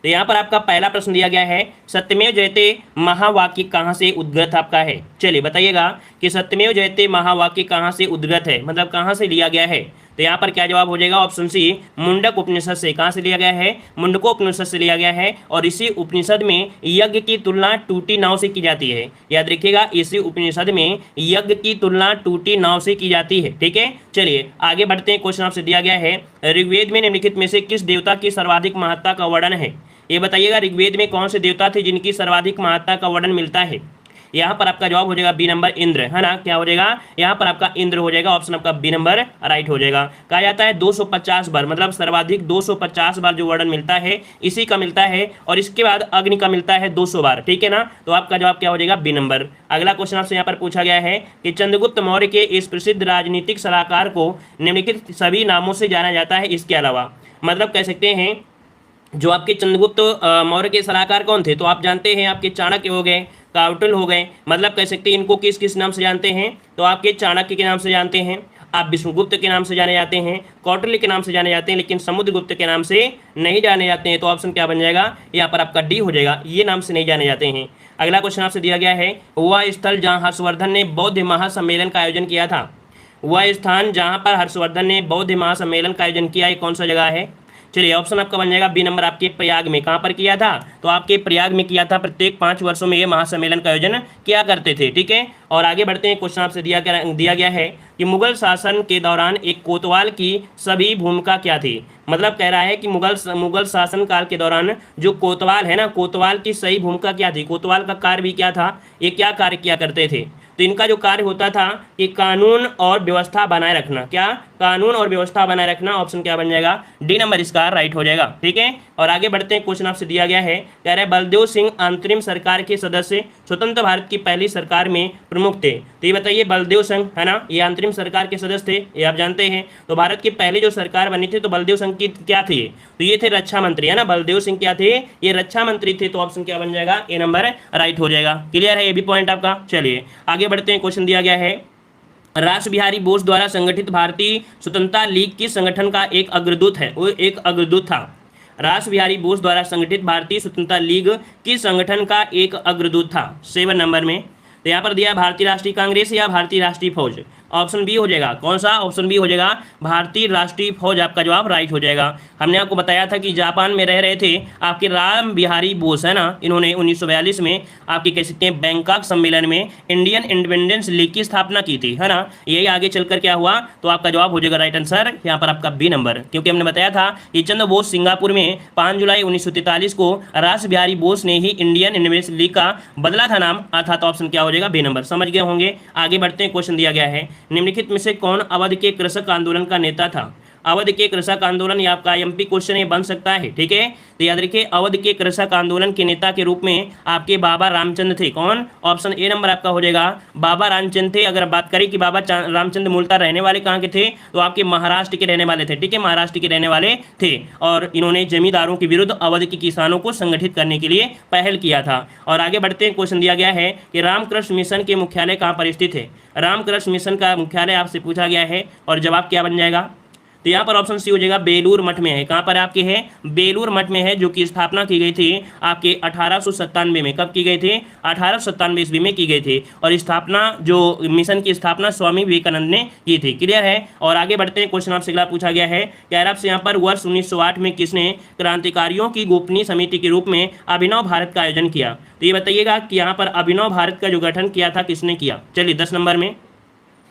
तो यहाँ पर आपका पहला प्रश्न दिया गया है, सत्यमेव जयते महावाक्य कहाँ से उद्गत आपका है। चलिए बताइएगा कि सत्यमेव जयते महावाक्य कहाँ से उद्गत है, मतलब कहाँ से लिया गया है। तो यहाँ पर क्या जवाब हो जाएगा, ऑप्शन सी मुंडक उपनिषद से। कहाँ से लिया गया है, मुंडकोपनिषद से लिया गया है। और इसी उपनिषद में यज्ञ की तुलना टूटी नाव से की जाती है। याद रखिएगा, इसी उपनिषद में यज्ञ की तुलना टूटी नाव से की जाती है। ठीक है, चलिए आगे बढ़ते हैं। क्वेश्चन आपसे दिया गया है, ऋग्वेद में निम्नलिखित में से किस देवता की सर्वाधिक महत्ता का वर्णन है। ये बताइएगा, ऋग्वेद में कौन से देवता थे जिनकी सर्वाधिक महत्ता का वर्णन मिलता है। यहाँ पर आपका जवाब हो जाएगा बी नंबर इंद्र, है ना। क्या हो जाएगा, यहाँ पर आपका इंद्र हो जाएगा। ऑप्शन आपका बी नंबर राइट हो जाएगा। कहा जाता है 250 बार, मतलब सर्वाधिक 250 बार जो वर्णन मिलता है इसी का मिलता है। और इसके बाद अग्नि का मिलता है 200 बार। ठीक है ना, तो आपका जवाब क्या हो जाएगा, बी नंबर। अगला क्वेश्चन आपसे यहाँ पर पूछा गया है कि चंद्रगुप्त मौर्य के इस प्रसिद्ध राजनीतिक सलाहकार को निम्नलिखित सभी नामों से जाना जाता है, इसके अलावा। मतलब कह सकते हैं जो आपके चंद्रगुप्त मौर्य के सलाहकार कौन थे, तो आप जानते हैं आपके चाणक्य हो गए, काउटिल्य हो गए। मतलब कह सकते हैं इनको किस किस नाम से जानते हैं, तो आपके चाणक्य के नाम से जानते हैं, आप विष्णुगुप्त के नाम से जाने जाते हैं, कौटिल्य के नाम से जाने जाते हैं, लेकिन समुद्रगुप्त के नाम से नहीं जाने जाते हैं। तो ऑप्शन क्या बन जाएगा, यहाँ पर आपका डी हो जाएगा, ये नाम से नहीं जाने जाते हैं। अगला क्वेश्चन आपसे दिया गया है, वह स्थल जहाँ हर्षवर्धन ने बौद्ध महासम्मेलन का आयोजन किया था। वह स्थान जहाँ पर हर्षवर्धन ने बौद्ध महासम्मेलन का आयोजन किया, ये कौन सा जगह है। चलिए ऑप्शन आपका बन जाएगा बी नंबर, आपके प्रयाग में। कहाँ पर किया था, तो आपके प्रयाग में किया था। प्रत्येक 5 वर्षों में ये महासम्मेलन का आयोजन किया करते थे। ठीक है, और आगे बढ़ते हैं। क्वेश्चन आपसे दिया गया है कि मुगल शासन के दौरान एक कोतवाल की सभी भूमिका क्या थी। मतलब कह रहा है कि मुगल शासन काल के दौरान जो कोतवाल है ना, कोतवाल की सही भूमिका क्या थी, कोतवाल का कार्य भी क्या था, ये क्या कार्य किया करते थे। तो इनका जो कार्य होता था कि कानून और व्यवस्था बनाए रखना। क्या, कानून और व्यवस्था बनाए रखना। ऑप्शन क्या बन जाएगा, डी नंबर इसका राइट हो जाएगा। ठीक है, और आगे बढ़ते हैं। क्वेश्चन आपसे दिया गया है, कह रहे बलदेव सिंह अंतरिम सरकार के सदस्य स्वतंत्र भारत की पहली सरकार में प्रमुख थे। तो ये बताइए, बलदेव सिंह है ना, ये अंतरिम सरकार के सदस्य थे, ये आप जानते हैं। तो भारत की पहली जो सरकार बनी थी, तो बलदेव सिंह की क्या थी, तो ये थे रक्षा मंत्री, है ना। बलदेव सिंह क्या थे, ये रक्षा मंत्री थे। तो ऑप्शन क्या बन जाएगा, ए नंबर राइट हो जाएगा। क्लियर है ये भी पॉइंट आपका। चलिए आगे बढ़ते हैं। क्वेश्चन दिया गया है, रास बिहारी बोस द्वारा संगठित भारतीय स्वतंत्रता लीग किस संगठन का एक अग्रदूत है, वो एक अग्रदूत था। रास बिहारी बोस द्वारा संगठित भारतीय स्वतंत्रता लीग किस संगठन का एक अग्रदूत था, 7 नंबर में। तो यहाँ पर दिया भारतीय राष्ट्रीय कांग्रेस या भारतीय राष्ट्रीय फौज। ऑप्शन बी हो जाएगा, कौन सा, ऑप्शन बी हो जाएगा भारतीय राष्ट्रीय फौज। आपका जवाब राइट हो जाएगा। हमने आपको बताया था कि जापान में रह रहे थे आपके राम बिहारी बोस, है ना। इन्होंने 1942 में आपके कह सकते हैं बैंकॉक सम्मेलन में इंडियन इंडिपेंडेंस लीग की स्थापना की थी, है ना। यही आगे चलकर क्या हुआ, तो आपका जवाब हो जाएगा राइट आंसर यहाँ पर आपका बी नंबर। क्योंकि हमने बताया था कि चंद्र बोस सिंगापुर में 5 जुलाई 1943 को रास बिहारी बोस ने ही इंडियन इंडिपेंडेंस लीग का बदला था नाम, अर्थात ऑप्शन क्या हो जाएगा, बी नंबर। समझ गए होंगे। आगे बढ़ते हैं। क्वेश्चन दिया गया है, निम्नलिखित में से कौन अवध के कृषक आंदोलन का नेता था। अवध के कृषक आंदोलन, ये आपका एमपी क्वेश्चन ये बन सकता है। ठीक है, तो याद रखिए अवध के कृषक आंदोलन के नेता के रूप में आपके बाबा रामचंद्र थे। कौन, ऑप्शन ए नंबर आपका हो जाएगा बाबा रामचंद्र थे। अगर बात करें कि बाबा रामचंद्र मूलतः रहने वाले कहाँ के थे, तो आपके महाराष्ट्र के रहने वाले थे। ठीक है, महाराष्ट्र के रहने वाले थे। और इन्होंने जमींदारों के विरुद्ध अवध के किसानों को संगठित करने के लिए पहल किया था। और आगे बढ़ते हैं। क्वेश्चन दिया गया है कि रामकृष्ण मिशन के मुख्यालय कहाँ पर स्थित है। रामकृष्ण मिशन का मुख्यालय आपसे पूछा गया है, और जवाब क्या बन जाएगा, तो यहाँ पर ऑप्शन सी हो जाएगा बेलूर मठ में है। कहाँ पर आपके है, बेलूर मठ में है, जो कि स्थापना की गई थी आपके 1897 में। कब की गई थी, 1897 ईस्वी में की गई थी। और स्थापना, जो मिशन की स्थापना स्वामी विवेकानंद ने की थी। क्लियर है। और आगे बढ़ते हैं। क्वेश्चन आपसे अगला पूछा गया है कि आपसे यहाँ पर वर्ष 1908 में किसने क्रांतिकारियों की गोपनीय समिति के रूप में अभिनव भारत का आयोजन किया। तो ये बताइएगा कि यहाँ पर अभिनव भारत का जो गठन किया था किसने किया। चलिए 10 नंबर में।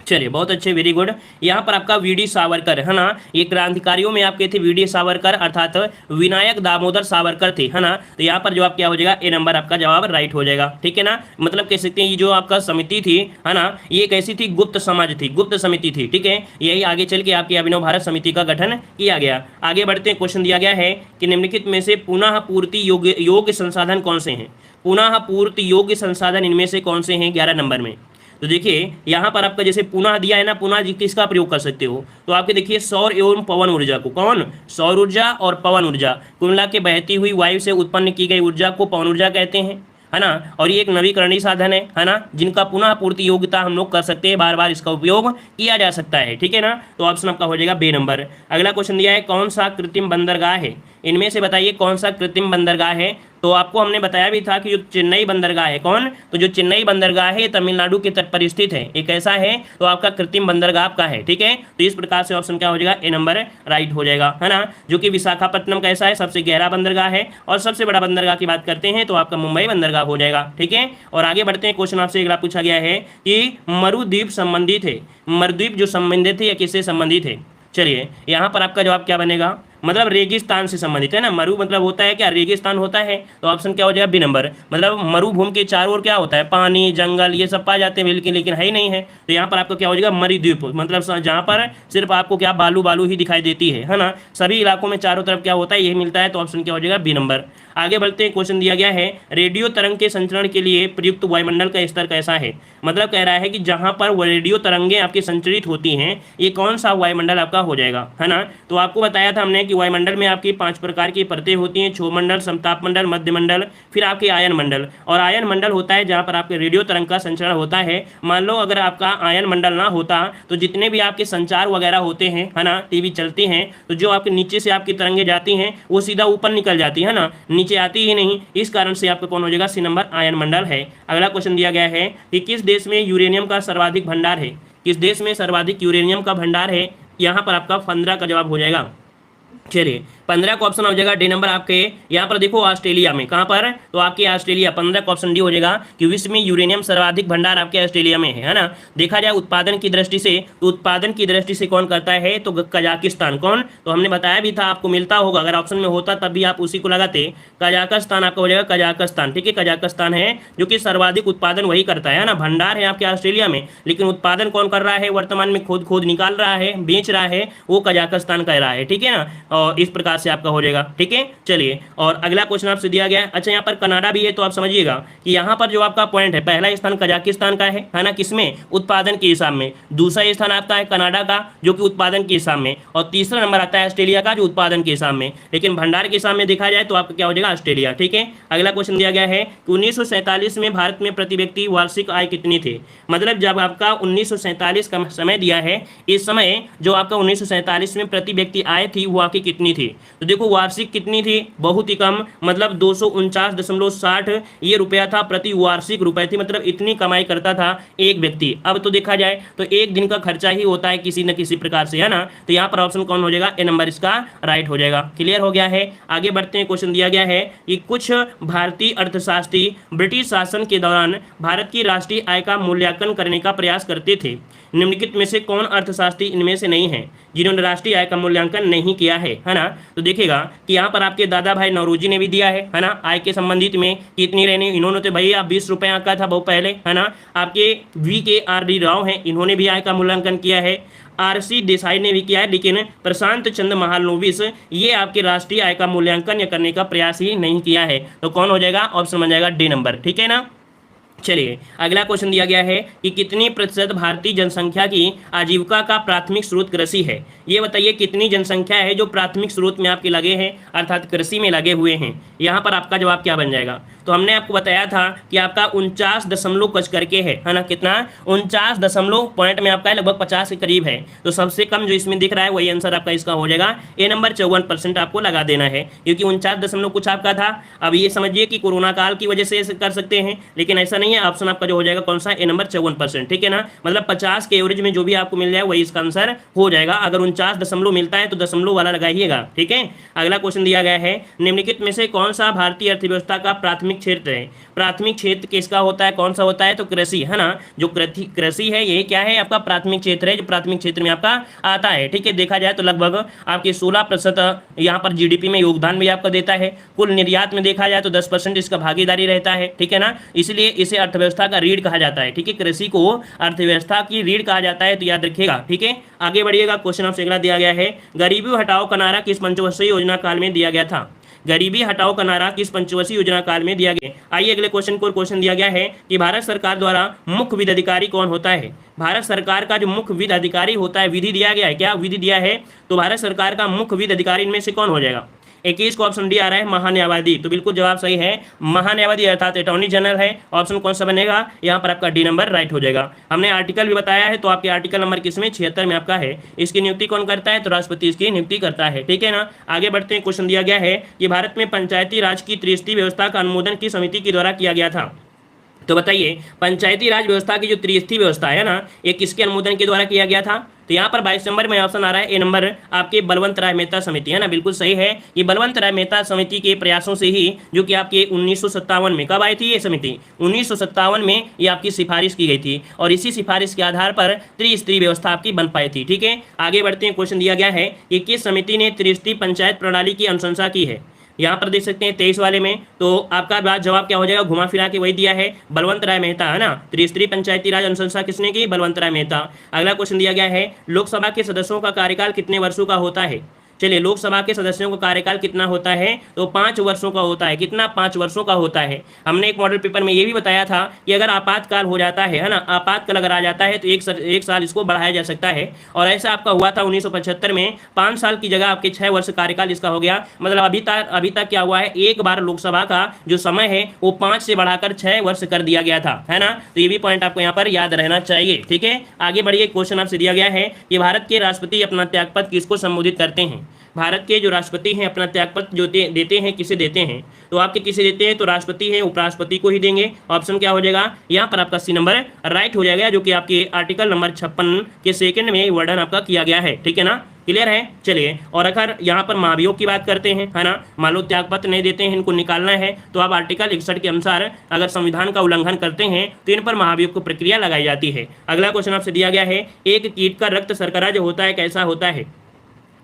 चलिए बहुत अच्छे, वेरी गुड। यहाँ पर आपका वी डी सावरकर, है ना। ये क्रांतिकारियों में आपके थे वी डी सावरकर, अर्थात विनायक दामोदर सावरकर थे, है ना। तो यहाँ पर जवाब क्या हो जाएगा, ए नंबर आपका जवाब राइट हो जाएगा। ठीक है ना, मतलब कह सकते हैं ये जो आपका समिति थी, है ना, ये कैसी थी, गुप्त समाज थी, गुप्त समिति थी। ठीक है, यही आगे चल के आपकी अभिनव भारत समिति का गठन किया गया। आगे बढ़ते हैं। क्वेश्चन दिया गया है कि निम्नलिखित में से पुनः पूर्ति योग्य संसाधन कौन से हैं। पुनः पूर्ति योग्य संसाधन इनमें से कौन से हैं, 11 नंबर में। तो देखिए यहाँ पर आपका जैसे पुनः दिया है ना, पुनः किसका प्रयोग कर सकते हो, तो आपके देखिए सौर एवं पवन ऊर्जा को। कौन, सौर ऊर्जा और पवन ऊर्जा कुल मिला के बहती हुई वायु से उत्पन्न की गई ऊर्जा को पवन ऊर्जा कहते हैं, है ना। और ये एक नवीकरणीय साधन है ना, जिनका पुनः पूर्ति योग्यता हम लोग कर सकते हैं, बार बार इसका उपयोग किया जा सकता है। ठीक है ना, तो ऑप्शन आपका हो जाएगा बी नंबर। अगला क्वेश्चन दिया है, कौन सा कृत्रिम बंदरगाह है इनमें से बताइए कौन सा कृत्रिम बंदरगाह है। तो आपको हमने बताया भी था कि जो चेन्नई बंदरगाह है, कौन, तो जो चेन्नई बंदरगाह है तमिलनाडु के तट पर स्थित है, एक ऐसा है, तो आपका कृत्रिम बंदरगाह आपका है। ठीक है, तो इस प्रकार से ऑप्शन क्या हो जाएगा, ए नंबर राइट हो जाएगा, है ना। जो कि विशाखापट्टनम कैसा है, सबसे गहरा बंदरगाह है, और सबसे बड़ा बंदरगाह की बात करते हैं तो आपका मुंबई बंदरगाह हो जाएगा। ठीक है, और आगे बढ़ते हैं। क्वेश्चन आपसे अगला पूछा गया है कि मरुद्वीप संबंधित है, मरुद्वीप जो संबंधित है या किससे संबंधित है। चलिए यहाँ पर आपका जवाब क्या बनेगा, मतलब रेगिस्तान से संबंधित है ना। मरु मतलब होता है क्या, रेगिस्तान होता है, तो ऑप्शन क्या हो जाएगा, बी नंबर। मतलब मरुभूमि के चारों ओर क्या होता है, पानी जंगल ये सब पाए जाते हैं, लेकिन है ही नहीं है, तो यहाँ पर आपको क्या हो जाएगा, मरुद्वीप, मतलब जहाँ पर सिर्फ आपको क्या बालू बालू ही दिखाई देती है ना। सभी इलाकों में चारों तरफ क्या होता है, यही मिलता है, तो ऑप्शन क्या हो जाएगा, बी नंबर। आगे बढ़ते हैं। क्वेश्चन दिया गया है रेडियो तरंग के संचरण के लिए प्रयुक्त वायुमंडल का स्तर कैसा है। मतलब कह रहा है कि जहां पर रेडियो तरंगे आपकी संचरित होती हैं ये कौन सा वायुमंडल आपका हो जाएगा, है ना। तो आपको बताया था हमने कि वायुमंडल में आपकी 5 प्रकार की परतें होती हैं, क्षोभ मंडल, समताप मंडल, मध्य मंडल, फिर आपके आयन मंडल। और आयन मंडल होता है जहाँ पर आपके रेडियो तरंग का संचरण होता है। मान लो अगर आपका आयन मंडल ना होता तो जितने भी आपके संचार वगैरह होते हैं, है ना, टीवी चलती हैं, तो जो आपके नीचे से आपकी तरंगे जाती हैं वो सीधा ऊपर निकल जाती है ना, नीचे आती ही नहीं। इस कारण से आपका कौन हो जाएगा, सी नंबर आयन मंडल है। अगला क्वेश्चन दिया गया है कि किस देश में यूरेनियम का सर्वाधिक भंडार है, किस देश में सर्वाधिक यूरेनियम का भंडार है। यहाँ पर आपका 15 का जवाब हो जाएगा। चलिए 15 का ऑप्शन हो जाएगा डी नंबर आपके। यहाँ पर देखो ऑस्ट्रेलिया में, कहाँ पर, तो आपके ऑस्ट्रेलिया, 15 का ऑप्शन डी हो जाएगा कि विश्व में यूरेनियम सर्वाधिक भंडार आपके ऑस्ट्रेलिया में है ना। देखा जाए उत्पादन की दृष्टि से, तो उत्पादन की दृष्टि से कौन करता है, तो कजाकिस्तान। कौन, तो हमने बताया भी था आपको मिलता होगा, अगर ऑप्शन में होता तब भी आप उसी को लगाते। कजाकिस्तान आपका हो जाएगा, कजाकिस्तान। ठीक है, कजाकिस्तान है जो कि सर्वाधिक उत्पादन वही करता है ना। भंडार है आपके ऑस्ट्रेलिया में, लेकिन उत्पादन कौन कर रहा है वर्तमान में, खुद निकाल रहा है, बेच रहा है, वो कजाकिस्तान कह रहा है। ठीक है ना, और इस प्रकार से आपका हो जाएगा। ठीक है, चलिए और अगला क्वेश्चन आपसे दिया गया है। अच्छा यहाँ पर कनाडा भी है, तो आप समझिएगा कि यहाँ पर जो आपका पॉइंट है, पहला स्थान कजाकिस्तान का है ना, किसमें, उत्पादन के हिसाब में। दूसरा स्थान आपका है कनाडा का जो कि उत्पादन के हिसाब में, और तीसरा नंबर आता है ऑस्ट्रेलिया का जो उत्पादन के हिसाब में। लेकिन भंडार के हिसाब में देखा जाए तो आपका क्या हो जाएगा, ऑस्ट्रेलिया। ठीक है, अगला क्वेश्चन दिया गया है कि 1947 में भारत में प्रति व्यक्ति वार्षिक आय कितनी थी। मतलब जब आपका 1947 का समय दिया है, इस समय जो आपका 1947 में प्रति व्यक्ति आय थी वो आपकी कितनी थी। तो देखो वार्षिक कितनी थी, बहुत ही कम, मतलब 249.60 ये रुपया था, प्रति वार्षिक रुपए थी, मतलब इतनी कमाई करता था एक व्यक्ति। अब तो देखा जाए तो एक दिन का खर्चा ही होता है किसी न किसी प्रकार से, है ना। तो यहाँ पर ऑप्शन कौन हो जाएगा, ए नंबर इसका राइट हो जाएगा। क्लियर हो गया है। आगे बढ़ते हैं। क्वेश्चन दिया गया है कि कुछ भारतीय अर्थशास्त्री ब्रिटिश शासन के दौरान भारत की राष्ट्रीय आय का मूल्यांकन करने का प्रयास करते थे। निम्नलिखित में से कौन अर्थशास्त्री इनमें से नहीं है जिन्होंने राष्ट्रीय आय का मूल्यांकन नहीं किया है ना। तो देखिएगा कि यहाँ पर आपके दादा भाई नौरोजी ने भी दिया है ना, आय के संबंधित में कितनी रहनी। इन्होंने तो भैया 20 रुपये आंका था बहुत पहले, है ना। आपके VKRD राव हैं, इन्होंने भी आय का मूल्यांकन किया है। RC देसाई ने भी किया है, लेकिन प्रशांत चंद्र महालनोबिस ये आपके राष्ट्रीय आय का मूल्यांकन करने का प्रयास ही नहीं किया है। तो कौन हो जाएगा, ऑप्शन बन जाएगा डी नंबर। ठीक है ना। चलिए अगला क्वेश्चन दिया गया है कि कितनी प्रतिशत भारतीय जनसंख्या की आजीविका का प्राथमिक स्रोत कृषि है। ये बताइए कितनी जनसंख्या है जो प्राथमिक स्रोत में आपके लगे हैं, अर्थात कृषि में लगे हुए हैं। यहाँ पर आपका जवाब क्या बन जाएगा। तो हमने आपको बताया था कि आपका 49 दशमलव कुछ करके है ना, कितना 49 दशमलव पॉइंट में आपका लगभग 50 के करीब है। तो सबसे कम जो इसमें दिख रहा है वही आंसर आपका इसका हो जाएगा ए नंबर। 54% आपको लगा देना है, क्योंकि 49 दशमलव कुछ आपका था। अब ये समझिए कि कोरोना काल की वजह से कर सकते हैं, लेकिन ऐसा नहीं है। ऑप्शन आपका जो हो जाएगा कौन सा, ए नंबर 54%। ठीक है ना, मतलब 50 के एवरेज में जो भी आपको मिल जाए वही इसका आंसर हो जाएगा। अगर 49 दशमलव मिलता है तो दशमलव वाला लगाइएगा। ठीक है, अगला क्वेश्चन दिया गया है निम्नलिखित में से कौन सा भारतीय अर्थव्यवस्था का प्राथमिक क्षेत्र है। प्राथमिक क्षेत्र किसका होता है, कौन सा होता है, तो कृषि, है ना। जो कृषि है ये क्या है, आपका प्राथमिक क्षेत्र है, जो प्राथमिक क्षेत्र में आपका आता है। ठीक है, देखा जाए तो लगभग आपके 16% यहाँ पर GDP में योगदान भी आपका देता है। कुल निर्यात में देखा जाए तो 10% इसका भागीदारी रहता है। ठीक है ना, इसलिए इसे अर्थव्यवस्था का रीढ़ कहा जाता है। ठीक है, कृषि को अर्थव्यवस्था की रीढ़ कहा जाता है, तो याद रखिएगा। ठीक है, आगे बढ़िएगा। क्वेश्चन आपसे अगला दिया गया है गरीबी हटाओ का नारा किस पंचवर्षीय योजना काल में दिया गया था। गरीबी हटाओ का नारा किस पंचवर्षीय योजना काल में दिया गया। आइए अगले क्वेश्चन को। क्वेश्चन दिया गया है कि भारत सरकार द्वारा मुख्य विधि अधिकारी कौन होता है। भारत सरकार का जो मुख्य विधि अधिकारी होता है, विधि दिया गया है, क्या विधि दिया है, तो भारत सरकार का मुख्य विधि अधिकारी इनमें से कौन हो जाएगा। 21 को ऑप्शन डी आ रहा है महान्यायवादी, तो बिल्कुल जवाब सही है महान्यायवादी अर्थात अटॉर्नी जनरल है। ऑप्शन कौन सा बनेगा, यहाँ पर आपका डी नंबर राइट हो जाएगा। हमने आर्टिकल भी बताया है, तो आपके आर्टिकल नंबर किसमें 76 में आपका है। इसकी नियुक्ति कौन करता है, तो राष्ट्रपति इसकी नियुक्ति करता है, ठीक है ना। आगे बढ़ते हैं, क्वेश्चन दिया गया है कि भारत में पंचायती राज की त्रिस्तरीय व्यवस्था का अनुमोदन किस समिति के द्वारा किया गया था। तो बताइए पंचायती राज व्यवस्था की जो त्रिस्तरीय व्यवस्था है ना, ये किसके अनुमोदन के द्वारा किया गया था। तो यहाँ पर 22 नंबर में ऑप्शन आ रहा है ए नंबर आपके बलवंत राय मेहता समिति, है ना, बिल्कुल सही है। ये बलवंत राय मेहता समिति के प्रयासों से ही, जो कि आपके 1957 में कब आई थी ये समिति, 1957 में ये आपकी सिफारिश की गई थी, और इसी सिफारिश के आधार पर त्रिस्तरीय व्यवस्था आपकी बन पाई थी, ठीक है। आगे बढ़ते हैं, क्वेश्चन दिया गया है कि किस समिति ने त्रिस्तरीय पंचायत प्रणाली की अनुशंसा की है। यहाँ पर देख सकते हैं 23 वाले में, तो आपका जवाब क्या हो जाएगा, घुमा फिरा के वही दिया है बलवंत राय मेहता, है ना। त्रिस्तरीय पंचायती राज अनुशंसा किसने की, बलवंत राय मेहता। अगला क्वेश्चन दिया गया है लोकसभा के सदस्यों का कार्यकाल कितने वर्षों का होता है। चलिए लोकसभा के सदस्यों का कार्यकाल कितना होता है, तो 5 वर्षों का होता है। कितना, 5 वर्षों का होता है। हमने एक मॉडल पेपर में ये भी बताया था कि अगर आपातकाल हो जाता है ना, आपातकाल अगर आ जाता है तो एक साल इसको बढ़ाया जा सकता है, और ऐसा आपका हुआ था 1975 में। 5 साल की जगह आपके 6 वर्ष कार्यकाल इसका हो गया। मतलब अभी तक क्या हुआ है, एक बार लोकसभा का जो समय है वो 5 से बढ़ाकर 6 वर्ष कर दिया गया था, है ना। तो ये भी पॉइंट आपको यहाँ पर याद रहना चाहिए, ठीक है। आगे बढ़िए, क्वेश्चन आपसे दिया गया है कि भारत के राष्ट्रपति अपना त्यागपत्र किसको संबोधित करते हैं। भारत के जो राष्ट्रपति हैं अपना त्यागपत्र जो देते हैं, किसे देते हैं, तो आपके किसे देते हैं, तो राष्ट्रपति हैं, उपराष्ट्रपति को ही देंगे। ऑप्शन क्या हो जाएगा, यहाँ पर आपका सी नंबर राइट हो जाएगा, जो कि आपके आर्टिकल नंबर 56 के सेकंड में वर्णन आपका किया गया है, ठीक है ना। क्लियर है। चलिए, और अगर यहाँ पर महाभियोग की बात करते हैं, है ना, मान लो त्यागपत्र नहीं देते हैं, इनको निकालना है, तो आप आर्टिकल 61 के अनुसार अगर संविधान का उल्लंघन करते हैं तो इन पर महाभियोग को प्रक्रिया लगाई जाती है। अगला क्वेश्चन आपसे दिया गया है, एक कीट का रक्त शर्करा जो होता है कैसा होता है।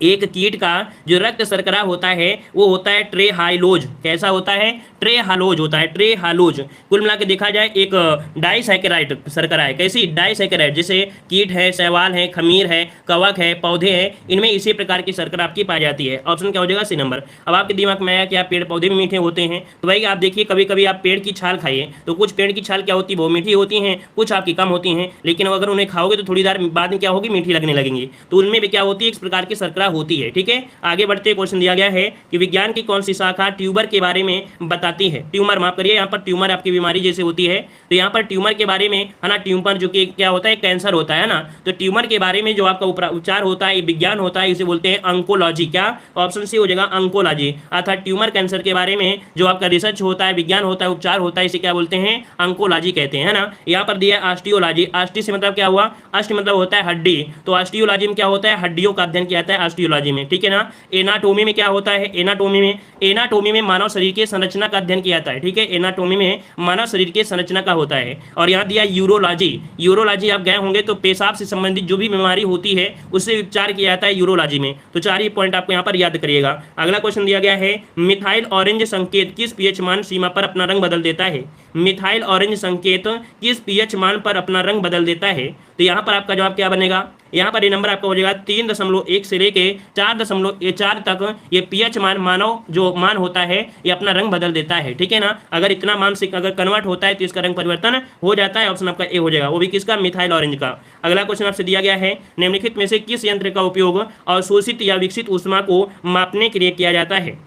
एक कीट का जो रक्त शर्करा होता है वो होता है ट्रेहाइलोज। कैसा होता है, ट्रेहालोज होता है, ट्रेहालोज। कुल मिला के देखा जाए एक डाइसैकेराइड शर्करा है। कैसी, डाइसैकेराइड, जैसे कीट है, शैवाल है, खमीर है, कवक है, पौधे हैं, इनमें इसी प्रकार की शर्करा आपकी पाई जाती है। ऑप्शन क्या हो जाएगा, सी नंबर। अब आपके दिमाग में आया कि आप पेड़ पौधे भी मीठे होते हैं, तो भाई आप देखिए कभी कभी आप पेड़ की छाल खाइए, तो कुछ पेड़ की छाल क्या होती है, वो मीठी होती हैं, कुछ आपकी कम होती हैं, लेकिन अगर उन्हें खाओगे तो थोड़ी देर बाद में क्या होगी, मीठी लगने लगेंगी। तो उनमें भी क्या होती है, इस प्रकार की शर्करा होती है, ठीक है। आगे बढ़ते क्वेश्चन दिया गया है कि विज्ञान की कौन सी शाखा ट्यूमर के बारे में बताती है। ट्यूमर, माफ करिए, यहाँ पर ट्यूमर आपकी बीमारी जैसे होती है, तो यहाँ पर ट्यूमर के बारे में, है ना, ट्यूमर जो कि क्या होता है, कैंसर होता है ना, तो ट्यूमर के बारे में जो आपका उपचार होता है, विज्ञान होता है, इसे बोलते हैं अंकोलॉजी। क्या, ऑप्शन सी हो जाएगा अंकोलॉजी, अर्थात ट्यूमर कैंसर के बारे में जो आपका रिसर्च होता है, विज्ञान होता है, उपचार होता है, इसे क्या बोलते हैं, अंकोलॉजी कहते हैं, है ना। यहाँ पर दिया ऑस्टियोलॉजी। ऑस्टी से मतलब क्या हुआ, अष्ट मतलब होता है हड्डी, तो ऑस्टियोलॉजी में क्या होता है, हड्डियों का अध्ययन किया जाता है ऑस्टियोलॉजी में, ठीक है ना। एनाटोमी में क्या होता है, एनाटोमी में मानव शरीर के संरचना का अध्ययन किया जाता है, ठीक है। एनाटोमी में मानव शरीर के संरचना का होता है। और यहाँ दिया यूरोलॉजी। यूरोलॉजी आप गए होंगे तो पेशाब से संबंधित जो भी बीमारी होती है उससे उपचार किया जाता है यूरोलॉजी में। तो 4 ही पॉइंट आपको यहाँ पर याद करिएगा। अगला क्वेश्चन दिया गया है, मिथाइल ऑरेंज संकेत किस पीएच मान सीमा पर अपना रंग बदल देता है। मिथाइल ऑरेंज संकेत किस पीएच मान पर अपना रंग बदल देता है। तो यहाँ पर आपका जवाब क्या बनेगा, यहाँ पर ये नंबर आपका हो जाएगा 3.1 से लेके 4.4 तक ये पीएच मान, मानव जो मान होता है, ये अपना रंग बदल देता है, ठीक है ना। अगर इतना मान से अगर कन्वर्ट होता है तो इसका रंग परिवर्तन हो जाता है। ऑप्शन आपका ए हो जाएगा, वो भी किसका, मिथाइल ऑरेंज का। अगला क्वेश्चन आपसे दिया गया है, निम्नलिखित में से किस यंत्र का उपयोग अवशोषित या विकसित ऊष्मा को मापने के लिए किया जाता है।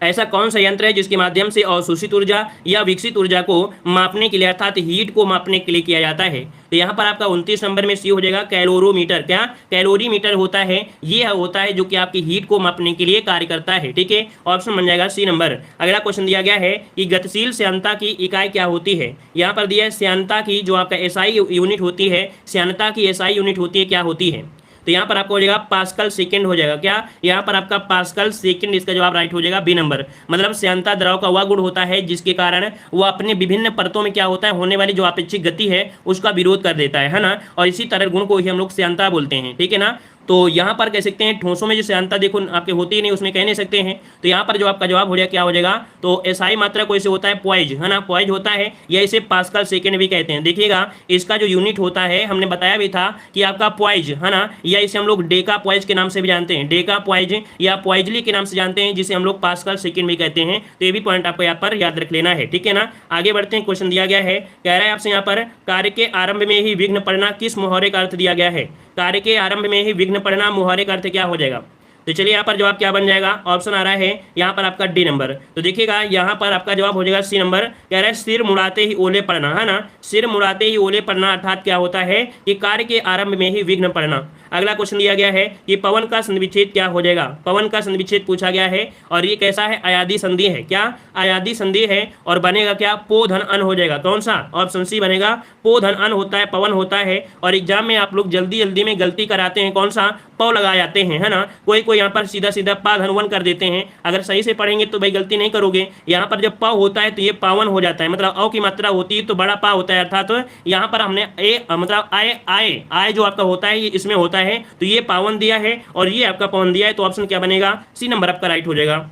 ऐसा कौन सा यंत्र है जिसके माध्यम से अवशोषित ऊर्जा या विकसित ऊर्जा को मापने के लिए, अर्थात हीट को मापने के लिए किया जाता है। तो यहाँ पर आपका 29 नंबर में सी हो जाएगा कैलोरीमीटर। क्या, कैलोरीमीटर होता है, ये होता है जो कि आपकी हीट को मापने के लिए कार्य करता है, ठीक है। ऑप्शन बन जाएगा सी नंबर। अगला क्वेश्चन दिया गया है कि गतिशील श्यानता की इकाई क्या होती है। यहाँ पर दिया है श्यानता की जो आपका एसआई यूनिट होती है, श्यानता की एसआई यूनिट होती है, क्या होती है। तो यहाँ पर आपको हो जाएगा पास्कल सेकंड हो जाएगा। क्या, यहाँ पर आपका पास्कल सेकंड, इसका जवाब राइट हो जाएगा बी नंबर। मतलब श्यानता द्रव का वह गुण होता है जिसके कारण वो अपने विभिन्न परतों में क्या होता है, होने वाली जो अपेक्षित गति है उसका विरोध कर देता है ना। और इसी तरह गुण को ही हम लोग श्यानता बोलते हैं, ठीक है ना। तो यहाँ पर कह सकते हैं ठोसों में जो श्यानता देखो आपके होती ही नहीं, उसमें कह नहीं सकते हैं। तो यहाँ पर जो आपका जवाब हो जाएगा क्या हो जाएगा, तो एसआई मात्रा को इसे होता है पॉइज, है ना, पॉइज होता है, या इसे पास्कल सेकंड भी कहते हैं। देखिएगा इसका जो यूनिट होता है, हमने बताया भी था कि आपका पॉइज, है ना, या इसे हम लोग डेका पॉइज के नाम से भी जानते हैं, डेका पॉइज या पॉइजली के नाम से जानते हैं, जिसे हम लोग पास्कल सेकंड भी कहते हैं। तो ये भी पॉइंट आपको यहाँ पर याद रख लेना है, ठीक है ना। आगे बढ़ते हैं, क्वेश्चन दिया गया है, कह रहा है आपसे यहाँ पर कार्य के आरंभ में ही विघ्न पड़ना किस मुहावरे का अर्थ दिया गया है। कार्य के आरंभ में ही विघ्न पड़ना मुहावरे का अर्थ क्या हो जाएगा। तो चलिए यहाँ पर जवाब क्या बन जाएगा, ऑप्शन आ रहा है यहाँ पर आपका डी नंबर। तो देखिएगा यहाँ पर आपका जवाब हो जाएगा सी नंबर। कह रहा है सिर मुड़ाते ही ओले पड़ना, है ना, सिर मुड़ाते ही ओले पड़ना अर्थात क्या होता है कि कार्य के आरंभ में ही विघ्न पड़ना। अगला क्वेश्चन दिया गया है कि पवन का संधि विच्छेद क्या हो जाएगा, पवन का संधि विच्छेद पूछा गया है और ये कैसा है, अयादी संधि है। क्या अयादी संधि है और बनेगा क्या, पो धन अन हो जाएगा। कौन सा, ऑप्शन सी बनेगा, पो धन अन होता है, पवन होता है। और एग्जाम में आप लोग जल्दी जल्दी में गलती कराते हैं, कौन सा, पौ लगा जाते हैं, है ना, कोई कोई यहाँ पर सीधा सीधा पा धन वन कर देते हैं। अगर सही से पढ़ेंगे तो भाई गलती नहीं करोगे। यहाँ पर जब पा होता है तो ये पावन हो जाता है, मतलब अ की मात्रा होती है तो बड़ा पा होता है, अर्थात तो यहाँ पर हमने ए मतलब आय आय आय जो आपका होता है ये इसमें होता है, तो ये पावन दिया है और ये आपका पवन दिया है। तो ऑप्शन क्या बनेगा, सी नंबर आपका राइट हो जाएगा।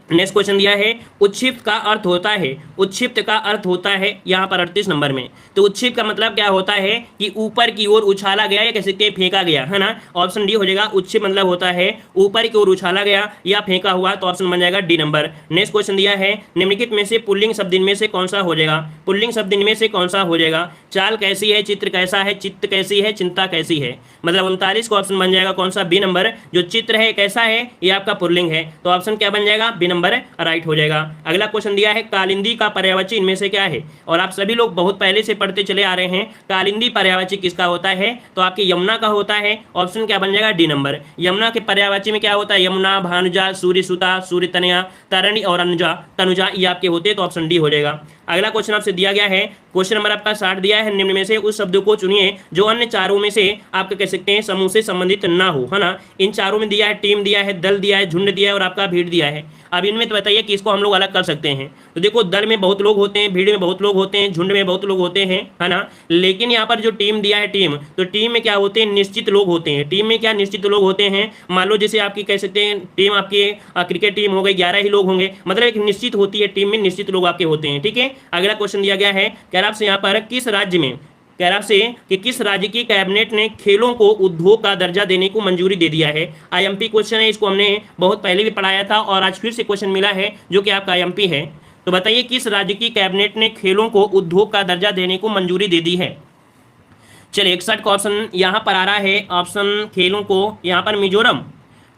नेक्स्ट क्वेश्चन दिया है उच्छिप्त का अर्थ होता है, उच्छिप्त का अर्थ होता है यहाँ पर 38 नंबर में। तो उच्छिप्त का मतलब क्या होता है कि ऊपर की ओर उछाला गया या कैसे के फेंका गया, है ना, ऑप्शन डी हो जाएगा। उच्छिप्त मतलब होता है ऊपर की ओर उछाला गया या फेंका हुआ, तो ऑप्शन बन जाएगा डी नंबर। नेक्स्ट क्वेश्चन दिया है निम्नलिखित में से पुल्लिंग शब्द इनमें से कौन सा हो जाएगा, पुल्लिंग शब्द इनमें से कौन सा हो जाएगा। चाल कैसी है, चित्र कैसा है, चित्त कैसी है, चिंता कैसी है, मतलब 39 का ऑप्शन बन जाएगा कौन सा, बी नंबर। जो चित्र है कैसा है ये आपका पुल्लिंग है, तो ऑप्शन क्या बन जाएगा, बी नंबर राइट हो जाएगा। अगला क्वेश्चन दिया है कालिंदी का पर्यायवाची इनमें से क्या है, और आप सभी लोग बहुत पहले से पढ़ते चले आ रहे हैं। कालिंदी पर्यायवाची किसका होता है, तो आपकी यमुना का होता है, ऑप्शन क्या बन जाएगा, डी नंबर। यमुना के पर्यायवाची में क्या होता है, यमुना, भानुजा, सूर्य सुता, सूर्य तनया, तारिणी और अनुजा तनुजा, ये आपके होते हैं, तो ऑप्शन डी हो जाएगा। अगला क्वेश्चन आपसे दिया गया है, क्वेश्चन नंबर आपका 60 दिया है, निम्न में से उस शब्द को चुनिए जो अन्य चारों में से आपका कह सकते हैं समूह से संबंधित ना हो, है ना। इन चारों में दिया है टीम दिया है, दल दिया है, झुंड दिया है और आपका भीड़ दिया है। अब इनमें तो बताइए कि इसको हम लोग अलग कर सकते हैं। तो देखो दल में बहुत लोग होते हैं, भीड़ में बहुत लोग होते हैं, झुंड में बहुत लोग होते हैं, है ना। लेकिन यहाँ पर जो टीम दिया है टीम, तो टीम में क्या होते हैं, निश्चित लोग होते हैं। टीम में क्या निश्चित लोग होते हैं, मान लो जैसे आपकी कह सकते हैं टीम आपकी क्रिकेट टीम हो गई, 11 ही लोग होंगे, मतलब एक निश्चित होती है टीम में, निश्चित लोग आपके होते हैं, ठीक है। अगला क्वेश्चन दिया गया है, कह रहा आपसे यहाँ पर किस राज्य में, कह रहा आपसे कि किस राज्य की कैबिनेट ने खेलों को उद्योग का दर्जा देने को मंजूरी दे दिया है। आईएमपी क्वेश्चन है, इसको हमने बहुत पहले भी पढ़ाया था और आज फिर से क्वेश्चन मिला है जो कि आपका आईएमपी है। तो बताइए किस राज्य की कैबिनेट ने खेलों को उद्योग का दर्जा देने को मंजूरी दे दी है। चलिए 61 का ऑप्शन यहाँ पर आ रहा है, ऑप्शन खेलों को यहाँ पर मिजोरम।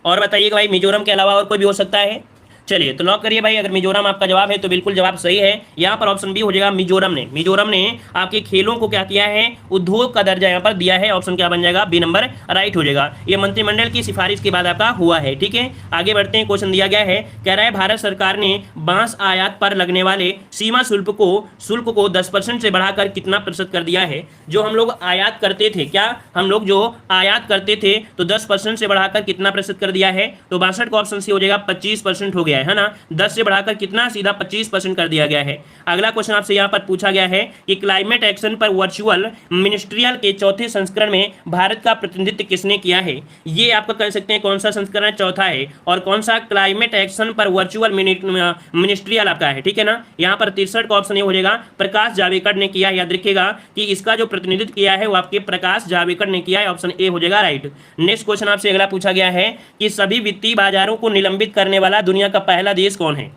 और बताइएगा भाई मिजोरम के अलावा और कोई भी हो सकता है। चलिए तो लॉक करिए भाई, अगर मिजोरम आपका जवाब है तो बिल्कुल जवाब सही है। यहाँ पर ऑप्शन बी हो जाएगा, मिजोरम ने आपके खेलों को क्या किया है, उद्योग का दर्जा यहाँ पर दिया है। ऑप्शन क्या बन जाएगा, बी नंबर राइट हो जाएगा। ये मंत्रिमंडल की सिफारिश के बाद आपका हुआ है, ठीक है। आगे बढ़ते हैं, क्वेश्चन दिया गया है, कह रहा है भारत सरकार ने बांस आयात पर लगने वाले सीमा शुल्क को 10% से बढ़ाकर कितना प्रतिशत कर दिया है। जो हम लोग आयात करते थे, क्या हम लोग जो आयात करते थे तो 10% से बढ़ाकर कितना प्रतिशत कर दिया है, तो 62 का ऑप्शन सी हो जाएगा, 25% हो गया है ना। 10 से बढ़ाकर कितना, सीधा 25% कर दिया गया है। अगला क्वेश्चन आपसे यहां पर पूछा गया है कि क्लाइमेट एक्शन पर वर्चुअल मिनिस्ट्रियल के चौथे संस्करण में भारत का प्रतिनिधित्व किसने किया है। ये आपका कह सकते हैं कौन सा संस्करण, चौथा है, और कौन सा, क्लाइमेट एक्शन पर वर्चुअल मिनिस्ट्रियल आपका है, ठीक है ना। यहां पर 63 का ऑप्शन ये हो जाएगा, प्रकाश जावड़ेकर ने किया है। याद रखिएगा कि इसका जो प्रतिनिधित्व किया है वो आपके प्रकाश जावड़ेकर ने किया है, ऑप्शन ए हो जाएगा राइट। नेक्स्ट क्वेश्चन आपसे अगला पूछा गया है कि सभी वित्तीय बाजारों को निलंबित करने वाला दुनिया का पहला देश कौन है।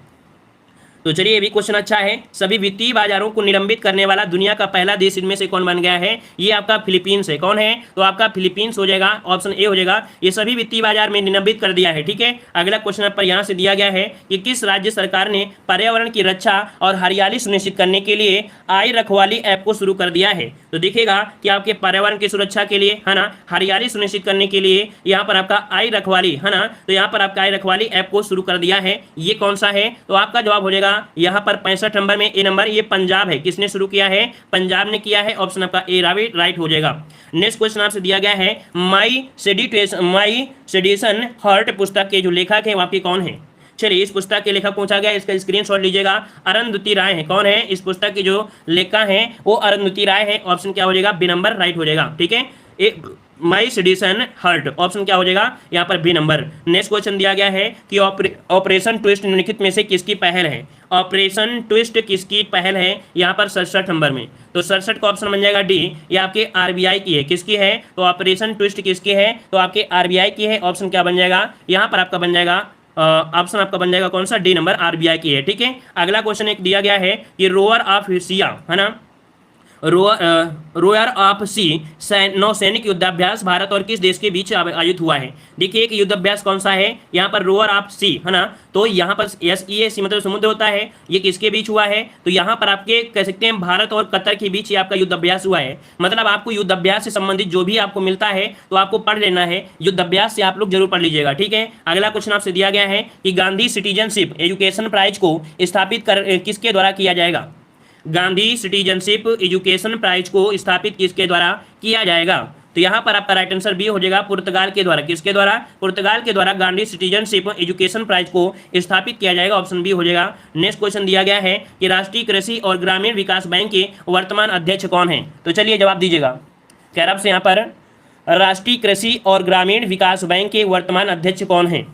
तो चलिए ये भी क्वेश्चन अच्छा है, सभी वित्तीय बाजारों को निलंबित करने वाला दुनिया का पहला देश इनमें से कौन बन गया है। ये आपका फिलीपींस है। कौन है, तो आपका फिलीपींस हो जाएगा, ऑप्शन ए हो जाएगा। ये सभी वित्तीय बाजार में निलंबित कर दिया है, ठीक है। अगला क्वेश्चन पर यहाँ से दिया गया है कि किस राज्य सरकार ने पर्यावरण की रक्षा और हरियाली सुनिश्चित करने के लिए आई रखवाली ऐप को शुरू कर दिया है। तो देखिएगा कि आपके पर्यावरण की सुरक्षा के लिए, है ना, हरियाली सुनिश्चित करने के लिए यहाँ पर आपका आई रखवाली, है ना, तो यहाँ पर आपका आई रखवाली ऐप को शुरू कर दिया है। ये कौन सा है, तो आपका जवाब हो जाएगा यहाँ पर 65 नंबर में ए नंबर, ये पंजाब है। किसने शुरू किया है, पंजाब ने किया है, ऑप्शन आपका ए राइट हो जाएगा। नेक्स्ट क्वेश्चन आपसे दिया गया है, माई सेडिशन हर्ट पुस्तक के जो लेखक है वो आपके कौन है। चलिए इस पुस्तक के लेखक पूछा गया, इसका स्क्रीनशॉट लीजिएगा। अरुंधति राय है। कौन है, इस पुस्तक की जो लेखक है वो अरुंधति राय है, ऑप्शन क्या हो जाएगा, बी नंबर राइट हो जाएगा, ठीक है। माई सेडिशन हर्ट, ऑप्शन क्या हो जाएगा यहाँ पर बी नंबर। नेक्स्ट क्वेश्चन दिया गया है कि ऑपरेशन ट्विस्ट निम्नलिखित में से किसकी पहल है। ऑपरेशन ट्विस्ट किसकी पहल है, यहाँ पर 67 नंबर में। तो 67 का ऑप्शन बन जाएगा डी, ये आपके आरबीआई की है। किसकी है, तो ऑपरेशन ट्विस्ट किसकी है, तो आपके आरबीआई की है। ऑप्शन क्या बन जाएगा, यहाँ पर आपका बन जाएगा ऑप्शन आपका बन जाएगा कौन सा, डी नंबर, आरबीआई की है, ठीक है। अगला क्वेश्चन एक दिया गया है कि रोअर ऑफ हिसिया, है ना, रोयर ऑफ सी नौसैनिक युद्धाभ्यास भारत और किस देश के बीच आयोजित हुआ है। देखिए एक युद्धाभ्यास कौन सा है, यहाँ पर रोअर ऑफ सी है ना, तो यहाँ पर SEA मतलब समुद्र होता है, ये किसके बीच हुआ है, तो यहाँ पर आपके कह सकते हैं भारत और कतर के बीच ये आपका युद्धाभ्यास हुआ है। मतलब आपको युद्धाभ्यास से संबंधित जो भी आपको मिलता है तो आपको पढ़ लेना है, युद्धाभ्यास से आप लोग जरूर पढ़ लीजिएगा, ठीक है। अगला क्वेश्चन आपसे दिया गया है कि गांधी सिटीजनशिप एजुकेशन प्राइज को स्थापित किसके द्वारा किया जाएगा। गांधी सिटीजनशिप एजुकेशन प्राइज को स्थापित किसके द्वारा किया जाएगा, तो यहाँ पर आपका राइट आंसर बी हो जाएगा, पुर्तगाल के द्वारा। किसके द्वारा, पुर्तगाल के द्वारा गांधी सिटीजनशिप एजुकेशन प्राइज को स्थापित किया जाएगा, ऑप्शन बी हो जाएगा। नेक्स्ट क्वेश्चन दिया गया है कि राष्ट्रीय कृषि और ग्रामीण विकास बैंक के वर्तमान अध्यक्ष कौन है, तो चलिए जवाब दीजिएगा। कह रहा आपसे यहाँ पर राष्ट्रीय कृषि और ग्रामीण विकास बैंक के वर्तमान अध्यक्ष कौन है।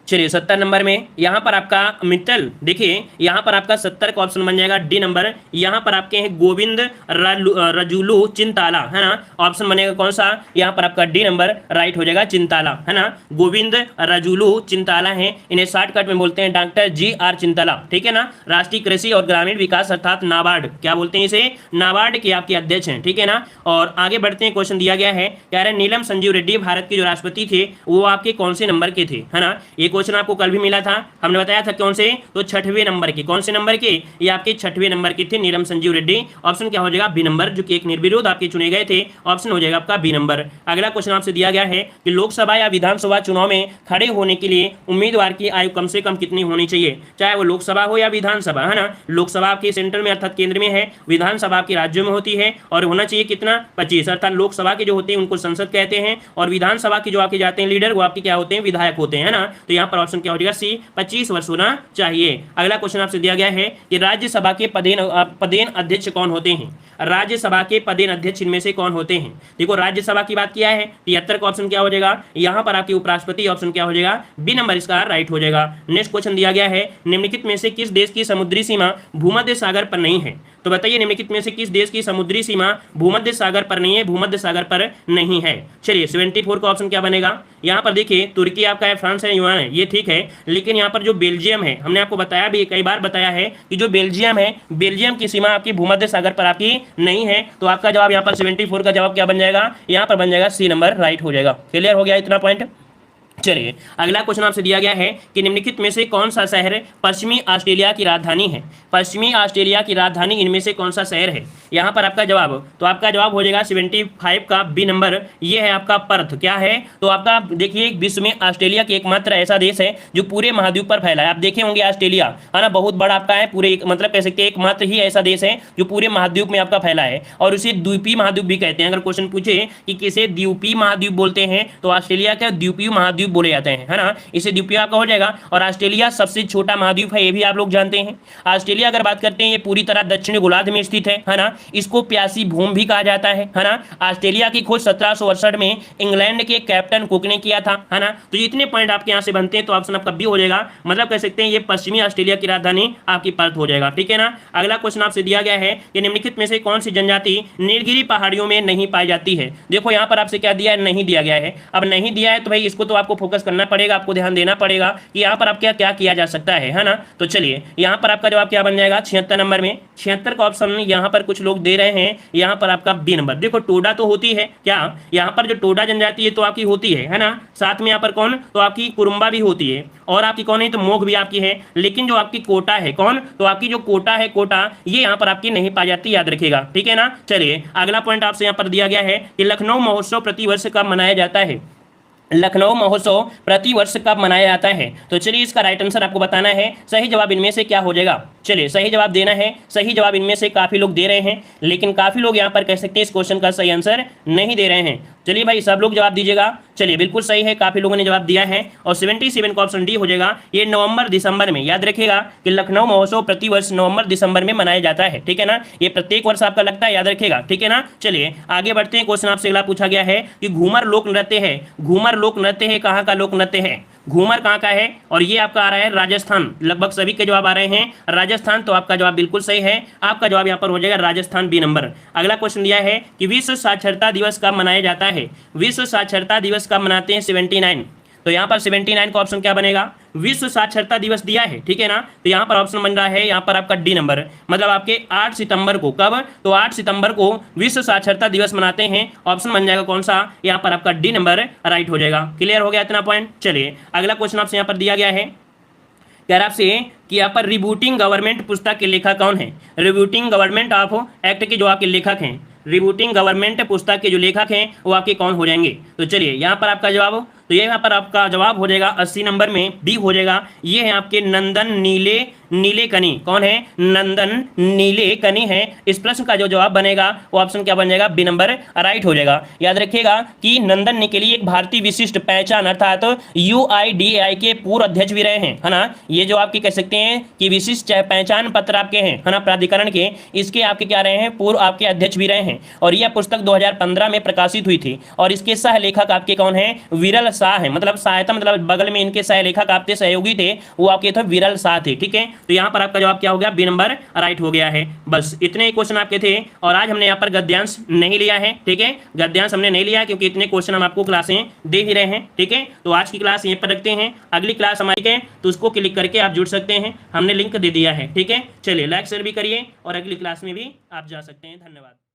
चलिए 70 नंबर में यहाँ पर आपका मित्तल, देखिए यहाँ पर आपका 70 का ऑप्शन बन जाएगा डी नंबर। यहाँ पर आपके हैं गोविंद रजुलू चिंताला, है ना, ऑप्शन बनेगा कौन सा, यहाँ पर आपका डी नंबर राइट हो जाएगा, चिंताला, है ना, गोविंद रजुलू चिंताला है, इन्हें शॉर्टकट में बोलते हैं डॉक्टर GR चिंताला, ठीक है ना। राष्ट्रीय कृषि और ग्रामीण विकास अर्थात नाबार्ड, क्या बोलते हैं इसे, नाबार्ड के आपके अध्यक्ष हैं, ठीक है ना। और आगे बढ़ते हैं, क्वेश्चन दिया गया है, कह रहे हैं नीलम संजीव रेड्डी भारत के जो राष्ट्रपति थे वो आपके कौन से नंबर के थे, है ना। ये क्वेश्चन आपको कल भी मिला था, हमने बताया था कौन से, तो 6वें नंबर के, कौन से नंबर के, ये आपके 6वें नंबर के थे नीलम संजीव रेड्डी, ऑप्शन क्या हो जाएगा, बी नंबर, जो कि एक निर्विरोध आपके चुने गए थे, ऑप्शन हो जाएगा आपका बी नंबर। अगला क्वेश्चन आपसे दिया गया है कि लोकसभा या विधानसभा चुनाव में खड़े होने के लिए उम्मीदवार की आयु कम से कम कितनी होनी चाहिए, चाहे वो लोकसभा हो या विधानसभा, है ना। लोकसभा आपके सेंटर में अर्थात केंद्र में है, विधानसभा आपके राज्यों में होती है, और होना चाहिए कितना, 25, अर्थात लोकसभा के जो होते हैं उनको संसद कहते हैं, और विधानसभा के जो आपके जाते हैं लीडर वो आपके क्या होते हैं, विधायक होते हैं, ना। तो यहाँ पर ऑप्शन क्या हो जाएगा, सी, 25 वर्ष होना चाहिए। अगला क्वेश्चन आपसे दिया गया है कि राज्यसभा के पदेन अध्यक्ष कौन होते हैं, राज्यसभा के पदेन अध्यक्ष इनमें से कौन होते हैं। देखो राज्यसभा की बात किया है, 73 का ऑप्शन क्या हो जाएगा, यहाँ पर आपके उपराष्ट्रपति, ऑप्शन क्या हो जाएगा, बी नंबर इसका राइट हो जाएगा। नेक्स्ट क्वेश्चन दिया गया है, निम्नलिखित में से किस देश की समुद्री सीमा भूमध्य सागर पर नहीं है, तो बताइए निम्नलिखित में से किस देश की समुद्री सीमा भूमध्य सागर पर नहीं है, भूमध्य सागर पर नहीं है। चलिए 74 का ऑप्शन क्या बनेगा, यहाँ पर देखिए तुर्की आपका है, फ्रांस है, यूनान है, ये ठीक है, लेकिन यहाँ पर जो बेल्जियम है, हमने आपको बताया भी कई बार बताया है कि जो बेल्जियम है, बेल्जियम की सीमा आपकी भूमध्य सागर पर आपकी नहीं है, तो आपका जवाब यहाँ पर 74 का जवाब क्या बन जाएगा, यहाँ पर बन जाएगा सी नंबर राइट हो जाएगा। क्लियर हो गया इतना पॉइंट। चलिए अगला क्वेश्चन आपसे दिया गया है कि निम्नलिखित में से कौन सा शहर पश्चिमी ऑस्ट्रेलिया की राजधानी है, पश्चिमी ऑस्ट्रेलिया की राजधानी इनमें से कौन सा शहर है। यहाँ पर आपका जवाब, तो आपका जवाब हो जाएगा 75 का बी नंबर, ये है आपका पर्थ। क्या है, तो आपका देखिए विश्व में ऑस्ट्रेलिया की एकमात्र ऐसा देश है जो पूरे महाद्वीप पर फैला है। आप देखे होंगे ऑस्ट्रेलिया, है ना, बहुत बड़ा आपका है, पूरे मतलब कह सकते हैं एकमात्र ही ऐसा देश है जो पूरे महाद्वीप में आपका फैला है, और उसे द्वीपीय महाद्वीप भी कहते हैं। अगर क्वेश्चन पूछे कि किसे द्वीपीय महाद्वीप बोलते हैं, तो ऑस्ट्रेलिया का द्वीपीय महाद्वीप बोले जाते हैं, है ना, इसे द्वीपीय आपका हो जाएगा। और ऑस्ट्रेलिया सबसे छोटा महाद्वीप है, ये भी आप लोग जानते हैं। ऑस्ट्रेलिया अगर बात करते हैं, ये पूरी तरह दक्षिणी गोलार्ध में स्थित है ना, इसको प्यासी भूमि भी कहा जाता है ना। ऑस्ट्रेलिया की खोज 1768 में इंग्लैंड के कैप्टन कुक ने किया था, है ना। तो इतने पॉइंट आपके यहाँ से बनते हैं, तो ऑप्शन आपका बी हो जाएगा, मतलब कह सकते हैं ये पश्चिमी ऑस्ट्रेलिया की राजधानी आपकी पर्थ हो जाएगा, ठीक है ना। अगला क्वेश्चन आपसे दिया गया है कि निम्नलिखित में से कौन सी जनजाति नीलगिरी पहाड़ियों में नहीं पाई जाती है। देखो यहाँ पर आपसे क्या दिया है, नहीं दिया गया है। अब नहीं दिया है तो भाई इसको तो आपको फोकस करना पड़ेगा, आपको ध्यान देना पड़ेगा कि यहाँ पर आप क्या क्या किया जा सकता है ना। तो चलिए यहाँ पर आपका जवाब क्या बन जाएगा, 76 नंबर में। 76 का ऑप्शन यहाँ पर कुछ लोग दे रहे हैं, यहाँ पर आपका बी नंबर। देखो टोडा तो होती है क्या, यहाँ पर जो टोडा जनजाति है तो आपकी होती है ना। साथ में यहाँ पर कौन, तो आपकी कुरुम्बा भी होती है, और आपकी कौन है, तो मोग भी आपकी है। लेकिन जो आपकी कोटा है, कौन, तो आपकी जो कोटा है, कोटा ये यहाँ पर आपकी नहीं पाई जाती, याद रखिएगा, ठीक है ना। चलिए अगला पॉइंट आपसे यहाँ पर दिया गया है कि लखनऊ महोत्सव प्रतिवर्ष कब मनाया जाता है। लखनऊ महोत्सव प्रतिवर्ष कब मनाया जाता है, तो चलिए इसका राइट आंसर आपको बताना है। सही जवाब इनमें से क्या हो जाएगा, चलिए सही जवाब देना है। सही जवाब इनमें से काफी लोग दे रहे हैं, लेकिन काफी लोग यहाँ पर कह सकते हैं इस क्वेश्चन का सही आंसर नहीं दे रहे हैं। चलिए भाई सब लोग जवाब दीजिएगा। चलिए बिल्कुल सही है, काफी लोगों ने जवाब दिया है, और 77 का ऑप्शन डी हो जाएगा। ये नवंबर दिसंबर में, याद रखिएगा कि लखनऊ महोत्सव प्रतिवर्ष नवंबर दिसंबर में मनाया जाता है, ठीक है ना। ये प्रत्येक वर्ष आपका लगता है, याद रखिएगा, ठीक है ना। चलिए आगे बढ़ते हैं। क्वेश्चन आपसे अगला पूछा गया है कि घूमर लोक नृत्य है, घूमर लोक नृत्य है, कहाँ का लोक नृत्य है, घूमर कहाँ का है, और ये आपका आ रहा है राजस्थान। लगभग सभी के जवाब आ रहे हैं राजस्थान, तो आपका जवाब बिल्कुल सही है, आपका जवाब यहाँ पर हो जाएगा राजस्थान, बी नंबर। अगला क्वेश्चन दिया है कि विश्व साक्षरता दिवस कब मनाया जाता है, विश्व साक्षरता दिवस कब मनाते हैं, 79। तो यहाँ पर 79 का ऑप्शन क्या बनेगा, विश्व साक्षरता दिवस दिया है, ठीक है ना। तो यहाँ पर ऑप्शन बन रहा है यहाँ पर आपका डी नंबर, मतलब आपके 8 सितंबर को, कब, तो 8 सितंबर को विश्व साक्षरता दिवस मनाते हैं। ऑप्शन बन जाएगा कौन सा, यहाँ पर आपका डी नंबर राइट हो जाएगा। क्लियर हो गया इतना पॉइंट। चलिए अगला क्वेश्चन आपसे यहाँ पर दिया गया है, कह रहा आपसे कि यहाँ पर रिबूटिंग गवर्नमेंट पुस्तक के लेखक कौन है। रिबूटिंग गवर्नमेंट ऑफ एक्ट के जो आपके लेखक हैं, रिबूटिंग गवर्नमेंट पुस्तक के जो लेखक हैं वो आपके कौन हो जाएंगे। तो चलिए यहाँ पर आपका जवाब, तो ये यहाँ पर आपका जवाब हो जाएगा 80 नंबर में डी हो जाएगा। ये है आपके नंदन नीलेकनी। कौन है, नंदन नीलेकनी है। इस प्रश्न का जो जवाब बनेगा वो ऑप्शन क्या बन जाएगा, बी नंबर राइट हो जाएगा। याद रखिएगा कि नंदन नीलेकनी एक भारतीय विशिष्ट पहचान अर्थात UIDAI के पूर्व अध्यक्ष भी रहे हैं, है ना। ये जो आपके कह सकते हैं कि विशिष्ट पहचान पत्र आपके हैं, है ना, प्राधिकरण के, इसके आपके क्या रहे हैं, पूर्व आपके अध्यक्ष भी रहे हैं। और यह पुस्तक 2015 में प्रकाशित हुई थी और इसके सह लेखक आपके कौन है, विरल शाह है। मतलब सहायता मतलब बगल में इनके सह लेखक आपके सहयोगी थे, वो आपके थे विरल शाह थे, ठीक है। तो यहाँ पर आपका जवाब क्या हो गया, बी नंबर राइट हो गया है। बस इतने ही क्वेश्चन आपके थे और आज हमने यहाँ पर गद्यांश नहीं लिया है, ठीक है। गद्यांश हमने नहीं लिया क्योंकि इतने क्वेश्चन हम आपको क्लासें दे ही रहे हैं, ठीक है। तो आज की क्लास यहीं पर रखते हैं, अगली क्लास हमारी है तो उसको क्लिक करके आप जुड़ सकते हैं, हमने लिंक दे दिया है, ठीक है। चलिए लाइक शेयर भी करिए और अगली क्लास में भी आप जा सकते हैं। धन्यवाद।